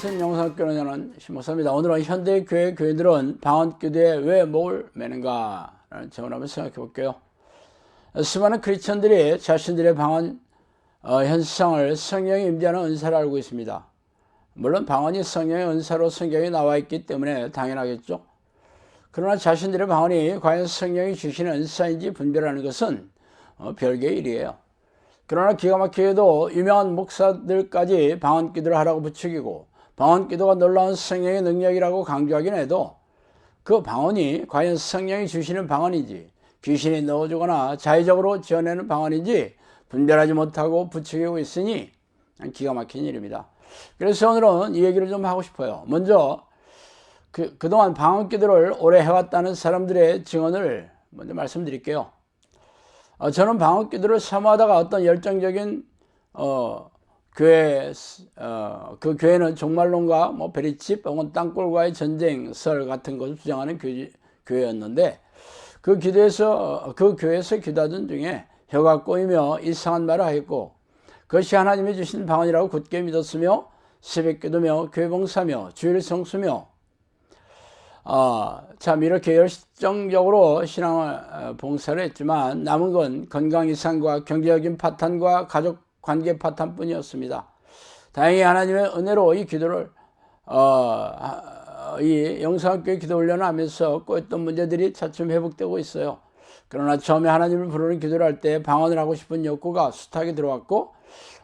안녕하세요. 영상교회를 여는 신목사입니다. 오늘은 현대 교회 교인들은 방언기도에 왜 목을 매는가 라는 제목을 한번 생각해 볼게요. 수많은 크리스천들이 자신들의 방언 현상을 성령이 임재하는 은사를 알고 있습니다. 물론 방언이 성령의 은사로 성경에 나와 있기 때문에 당연하겠죠. 그러나 자신들의 방언이 과연 성령이 주시는 은사인지 분별하는 것은 별개의 일이에요. 그러나 기가 막히게도 유명한 목사들까지 방언기도를 하라고 부추기고 방언기도가 놀라운 성령의 능력이라고 강조하긴 해도 그 방언이 과연 성령이 주시는 방언인지 귀신이 넣어주거나 자의적으로 지어내는 방언인지 분별하지 못하고 부추기고 있으니 기가 막힌 일입니다. 그래서 오늘은 이 얘기를 좀 하고 싶어요. 먼저 그동안 방언기도를 오래 해왔다는 사람들의 증언을 먼저 말씀드릴게요. 저는 방언기도를 사모하다가 어떤 열정적인 교회 그 교회는 종말론과 베리칩 혹은 땅굴과의 전쟁설 같은 것을 주장하는 교회였는데 그 교회에서 기도하던 중에 혀가 꼬이며 이상한 말을 하였고 그것이 하나님이 주신 방언이라고 굳게 믿었으며 새벽기도며 교회 봉사며 주일 성수며 참 이렇게 열정적으로 신앙을 봉사를 했지만 남은 건 건강 이상과 경제적인 파탄과 가족 관계 파탄뿐이었습니다. 다행히 하나님의 은혜로 이 기도를 이 영상교회 기도 훈련을 하면서 꼬였던 문제들이 차츰 회복되고 있어요. 그러나 처음에 하나님을 부르는 기도를 할 때 방언을 하고 싶은 욕구가 숱하게 들어왔고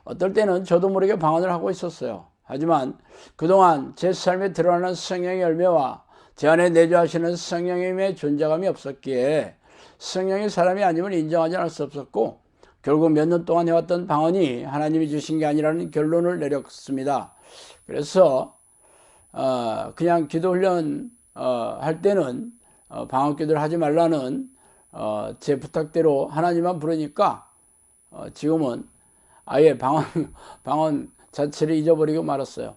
어떨 때는 저도 모르게 방언을 하고 있었어요. 하지만 그동안 제 삶에 드러나는 성령의 열매와 제 안에 내주하시는 성령님의 존재감이 없었기에 성령이 사람이 아님을 인정하지 않을 수 없었고 결국 몇 년 동안 해왔던 방언이 하나님이 주신 게 아니라는 결론을 내렸습니다. 그래서 그냥 기도훈련 할 때는 방언기도를 하지 말라는 제 부탁대로 하나님만 부르니까 지금은 아예 방언 자체를 잊어버리고 말았어요.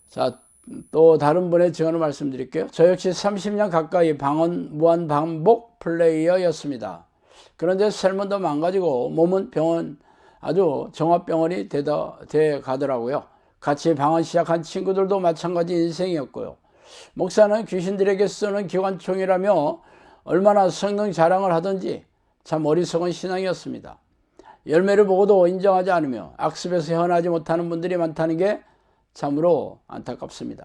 자, 또 다른 분의 증언을 말씀드릴게요. 저 역시 30년 가까이 방언 무한 반복 플레이어였습니다. 그런데 삶은 더 망가지고 몸은 아주 종합병원이 돼 가더라고요. 같이 방언 시작한 친구들도 마찬가지 인생이었고요. 목사는 귀신들에게 쓰는 기관총이라며 얼마나 성능 자랑을 하든지 참 어리석은 신앙이었습니다. 열매를 보고도 인정하지 않으며 악습에서 헤어나지 못하는 분들이 많다는 게 참으로 안타깝습니다.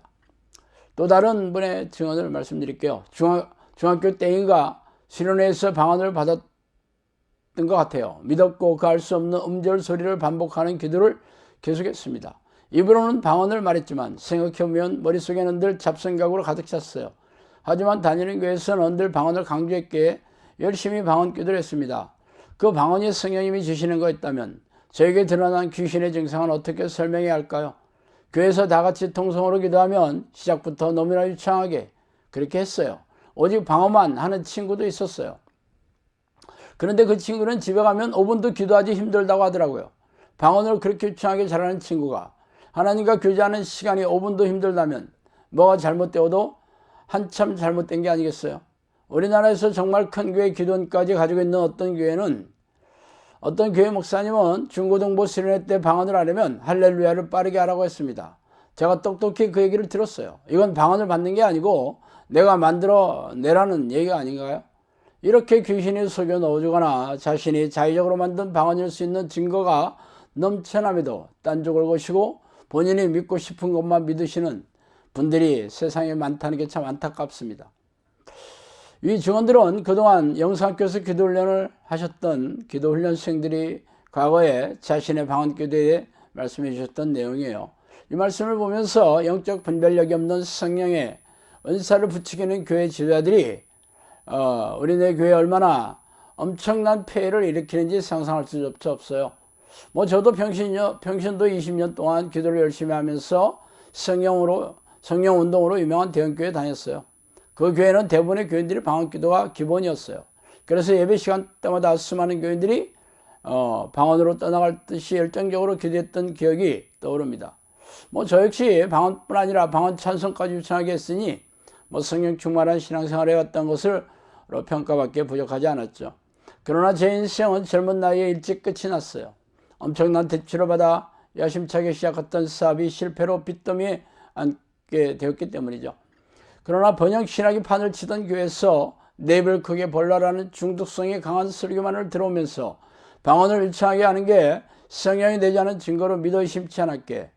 또 다른 분의 증언을 말씀드릴게요. 중학교 때인가 수련회에서 방언을 받았던 것 같아요. 믿었고 그 알 수 없는 음절 소리를 반복하는 기도를 계속했습니다. 입으로는 방언을 말했지만 생각해보면 머릿속에는 늘 잡생각으로 가득 찼어요. 하지만 다니는 교회에서는 늘 방언을 강조했기에 열심히 방언 기도를 했습니다. 그 방언이 성령님이 주시는 거였다면 저에게 드러난 귀신의 증상은 어떻게 설명해야 할까요? 교회에서 다 같이 통성으로 기도하면 시작부터 너무나 유창하게 그렇게 했어요. 오직 방언만 하는 친구도 있었어요. 그런데 그 친구는 집에 가면 5분도 기도하기 힘들다고 하더라고요. 방언을 그렇게 유창하게 잘하는 친구가 하나님과 교제하는 시간이 5분도 힘들다면 뭐가 잘못되어도 한참 잘못된 게 아니겠어요? 우리나라에서 정말 큰 교회 기도원까지 가지고 있는 어떤 교회 목사님은 중고등부 수련회 때 방언을 하려면 할렐루야를 빠르게 하라고 했습니다. 제가 똑똑히 그 얘기를 들었어요. 이건 방언을 받는 게 아니고 내가 만들어 내라는 얘기가 아닌가요? 이렇게 귀신이 속여 넣어주거나 자신이 자의적으로 만든 방언일 수 있는 증거가 넘쳐남에도 딴죽을 거시고 본인이 믿고 싶은 것만 믿으시는 분들이 세상에 많다는 게 참 안타깝습니다. 이 증언들은 그동안 영상교회에서 기도훈련을 하셨던 기도훈련생들이 과거에 자신의 방언기도에 말씀해 주셨던 내용이에요. 이 말씀을 보면서 영적 분별력이 없는 성령의 은사를 부추기는 교회 지도자들이 우리네 교회에 얼마나 엄청난 폐해를 일으키는지 상상할 수조차 없어요. 저도 평신도 20년 동안 기도를 열심히 하면서 성령 운동으로 유명한 대형교회에 다녔어요. 그 교회는 대부분의 교인들이 방언기도가 기본이었어요. 그래서 예배 시간 때마다 수많은 교인들이 방언으로 떠나갈 듯이 열정적으로 기도했던 기억이 떠오릅니다. 저 역시 방언뿐 아니라 방언 찬송까지 유창하게 했으니 성령 충만한 신앙생활을 해왔던 것으로 평가받기에 부족하지 않았죠. 그러나 제 인생은 젊은 나이에 일찍 끝이 났어요. 엄청난 대출을 받아 야심차게 시작했던 사업이 실패로 빚더미에 앉게 되었기 때문이죠. 그러나 번영 신학이 판을 치던 교회에서 내 입을 크게 벌라라는 중독성이 강한 설교만을 들어오면서 방언을 유창하게 하는 게 성령이 되지 않은 증거로 믿어 의심치 않았게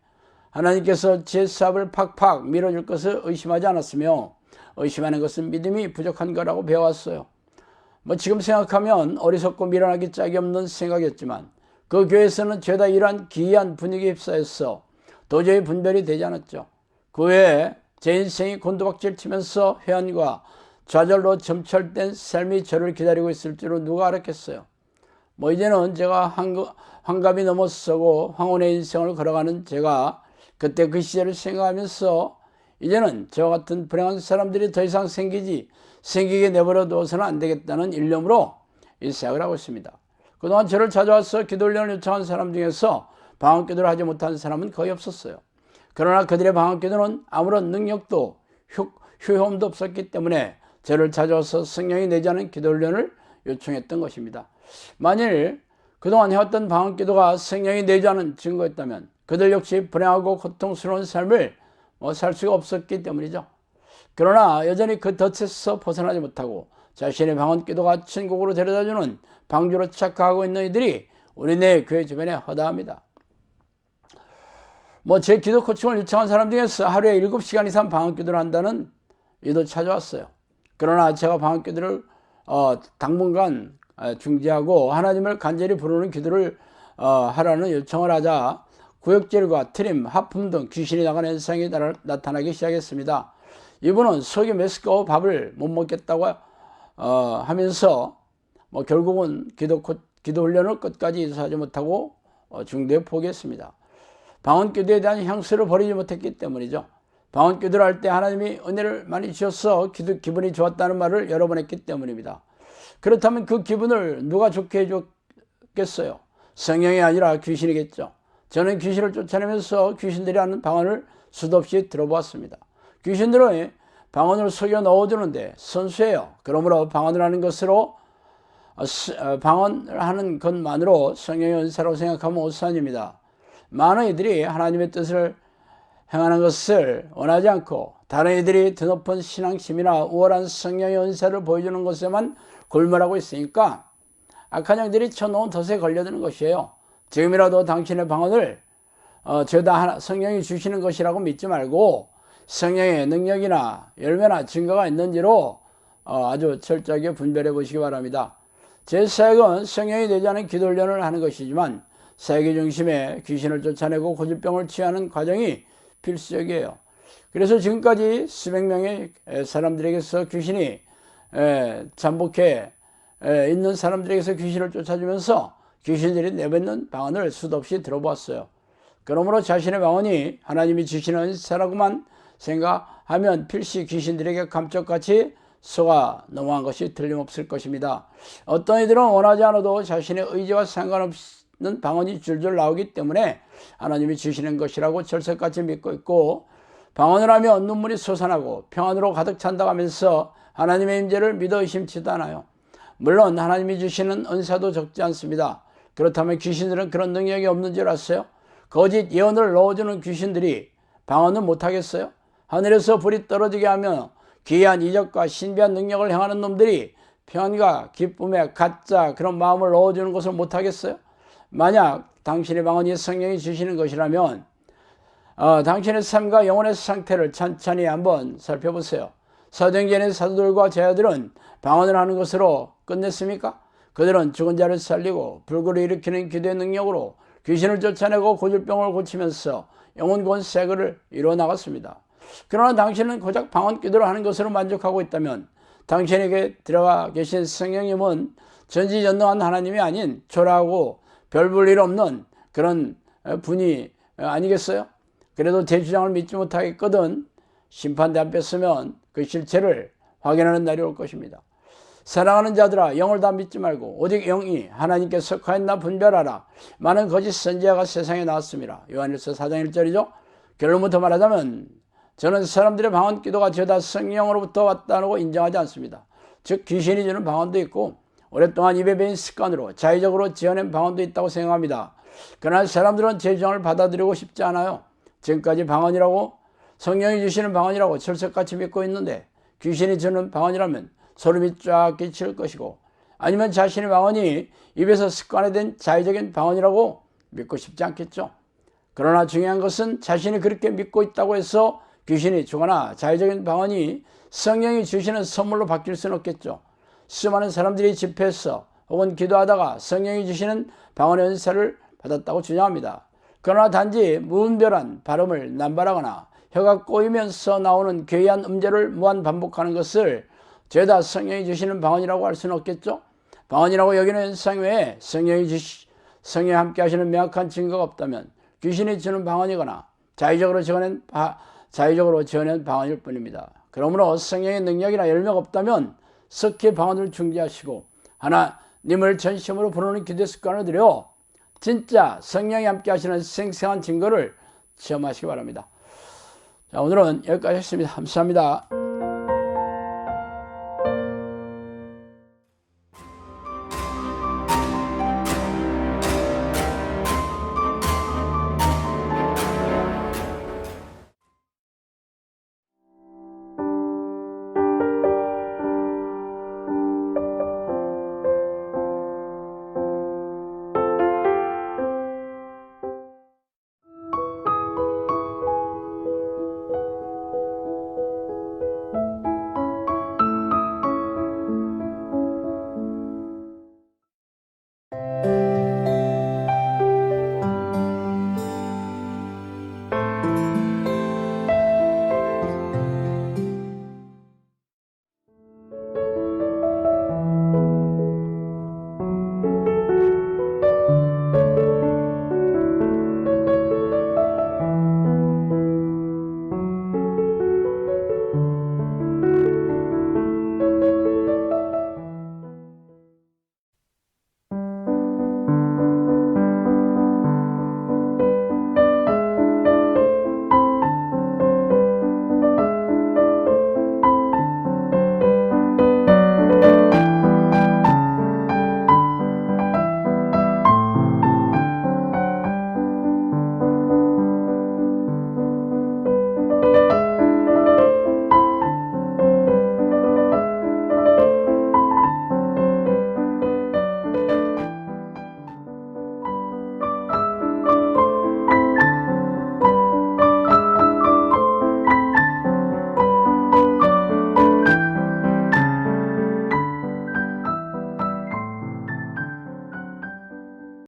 하나님께서 제 사업을 팍팍 밀어줄 것을 의심하지 않았으며 의심하는 것은 믿음이 부족한 거라고 배워왔어요. 지금 생각하면 어리석고 미련하기 짝이 없는 생각이었지만 그 교회에서는 죄다 이러한 기이한 분위기에 휩싸였어 도저히 분별이 되지 않았죠. 그 외에 제 인생이 곤두박질 치면서 회한과 좌절로 점철된 삶이 저를 기다리고 있을 줄은 누가 알았겠어요. 이제는 제가 환갑이 넘어서고 황혼의 인생을 걸어가는 제가 그때 그 시절을 생각하면서 이제는 저와 같은 불행한 사람들이 더 이상 생기게 내버려 두어서는 안 되겠다는 일념으로 이 사역을 하고 있습니다. 그동안 저를 찾아와서 기도훈련을 요청한 사람 중에서 방언기도를 하지 못한 사람은 거의 없었어요. 그러나 그들의 방언기도는 아무런 능력도 효험도 없었기 때문에 저를 찾아와서 성령이 내지 않은 기도훈련을 요청했던 것입니다. 만일 그동안 해왔던 방언기도가 성령이 내지 않은 증거였다면 그들 역시 불행하고 고통스러운 삶을 살 수가 없었기 때문이죠. 그러나 여전히 그 덫에서 벗어나지 못하고 자신의 방언기도가 천국으로 데려다주는 방주로 착각하고 있는 이들이 우리네 교회 주변에 허다합니다. 제 기도 코칭을 요청한 사람 중에서 하루에 7시간 이상 방언기도를 한다는 이도 찾아왔어요. 그러나 제가 방언기도를 당분간 중지하고 하나님을 간절히 부르는 기도를 하라는 요청을 하자 구역질과 트림, 하품 등 귀신이 나가는 현상이 나타나기 시작했습니다. 이분은 속이 메스꺼워 밥을 못 먹겠다고 하면서 결국은 기도 훈련을 끝까지 이수하지 못하고 중도에 포기했습니다. 방언기도에 대한 향수를 버리지 못했기 때문이죠. 방언기도를 할 때 하나님이 은혜를 많이 주셔서 기분이 좋았다는 말을 여러 번 했기 때문입니다. 그렇다면 그 기분을 누가 좋게 해줬겠어요? 성령이 아니라 귀신이겠죠. 저는 귀신을 쫓아내면서 귀신들이 하는 방언을 수도 없이 들어보았습니다. 귀신들은 방언을 속여 넣어주는데 선수예요. 그러므로 방언을 하는 것만으로 성령의 은사라고 생각하면 오산입니다. 많은 이들이 하나님의 뜻을 행하는 것을 원하지 않고 다른 이들이 드높은 신앙심이나 우월한 성령의 은사를 보여주는 것에만 골몰하고 있으니까 악한 영들이 쳐놓은 덫에 걸려드는 것이에요. 지금이라도 당신의 방언을 죄다 성령이 주시는 것이라고 믿지 말고 성령의 능력이나 열매나 증거가 있는지로 아주 철저하게 분별해 보시기 바랍니다. 제 사역은 성령이 되지 않은 기도훈련을 하는 것이지만 사역의 중심에 귀신을 쫓아내고 고질병을 치유하는 과정이 필수적이에요. 그래서 지금까지 수백 명의 사람들에게서 귀신이 잠복해 있는 사람들에게서 귀신을 쫓아주면서 귀신들이 내뱉는 방언을 수도 없이 들어보았어요. 그러므로 자신의 방언이 하나님이 주시는 은사라고만 생각하면 필시 귀신들에게 감쪽같이 속아 넘어간 것이 틀림없을 것입니다. 어떤 이들은 원하지 않아도 자신의 의지와 상관없는 방언이 줄줄 나오기 때문에 하나님이 주시는 것이라고 절석같이 믿고 있고 방언을 하면 눈물이 솟아나고 평안으로 가득 찬다고 하면서 하나님의 임재를 믿어 의심치도 않아요. 물론 하나님이 주시는 은사도 적지 않습니다. 그렇다면 귀신들은 그런 능력이 없는 줄 아세요? 거짓 예언을 넣어주는 귀신들이 방언은 못하겠어요? 하늘에서 불이 떨어지게 하며 기이한 이적과 신비한 능력을 행하는 놈들이 평안과 기쁨에 가짜 그런 마음을 넣어주는 것을 못하겠어요? 만약 당신의 방언이 성령이 주시는 것이라면 당신의 삶과 영혼의 상태를 천천히 한번 살펴보세요. 사도행전의 사도들과 제자들은 방언을 하는 것으로 끝냈습니까? 그들은 죽은 자를 살리고 불구를 일으키는 기도의 능력으로 귀신을 쫓아내고 고질병을 고치면서 영혼 권세를 이루어 나갔습니다. 그러나 당신은 고작 방언 기도를 하는 것으로 만족하고 있다면 당신에게 들어가 계신 성령님은 전지전능한 하나님이 아닌 초라하고 별 볼 일 없는 그런 분이 아니겠어요? 그래도 제 주장을 믿지 못하겠거든 심판대 앞에 서면 그 실체를 확인하는 날이 올 것입니다. 사랑하는 자들아, 영을 다 믿지 말고 오직 영이 하나님께 속하였나 분별하라. 많은 거짓 선지자가 세상에 나왔습니다. 요한일서 4장 1절이죠. 결론부터 말하자면 저는 사람들의 방언 기도가 죄다 성령으로부터 왔다고 인정하지 않습니다. 즉 귀신이 주는 방언도 있고 오랫동안 입에 배인 습관으로 자의적으로 지어낸 방언도 있다고 생각합니다. 그러나 사람들은 제 주장을 받아들이고 싶지 않아요. 지금까지 방언이라고, 성령이 주시는 방언이라고 철석같이 믿고 있는데 귀신이 주는 방언이라면 소름이 쫙 끼칠 것이고, 아니면 자신의 방언이 입에서 습관화된 자의적인 방언이라고 믿고 싶지 않겠죠. 그러나 중요한 것은 자신이 그렇게 믿고 있다고 해서 귀신이 주거나 자의적인 방언이 성령이 주시는 선물로 바뀔 수는 없겠죠. 수많은 사람들이 집회에서 혹은 기도하다가 성령이 주시는 방언의 은사를 받았다고 주장합니다. 그러나 단지 무분별한 발음을 남발하거나 혀가 꼬이면서 나오는 괴이한 음절을 무한 반복하는 것을 죄다 성령이 주시는 방언이라고 할 수는 없겠죠. 방언이라고 여기는 현상 외에 성령이 함께 하시는 명확한 증거가 없다면 귀신이 주는 방언이거나 자의적으로 지어낸 방언일 뿐입니다. 그러므로 성령의 능력이나 열매가 없다면 석회 방언을 중지하시고 하나님을 전심으로 부르는 기도 습관을 들여 진짜 성령이 함께 하시는 생생한 증거를 체험하시기 바랍니다. 자, 오늘은 여기까지 했습니다. 감사합니다.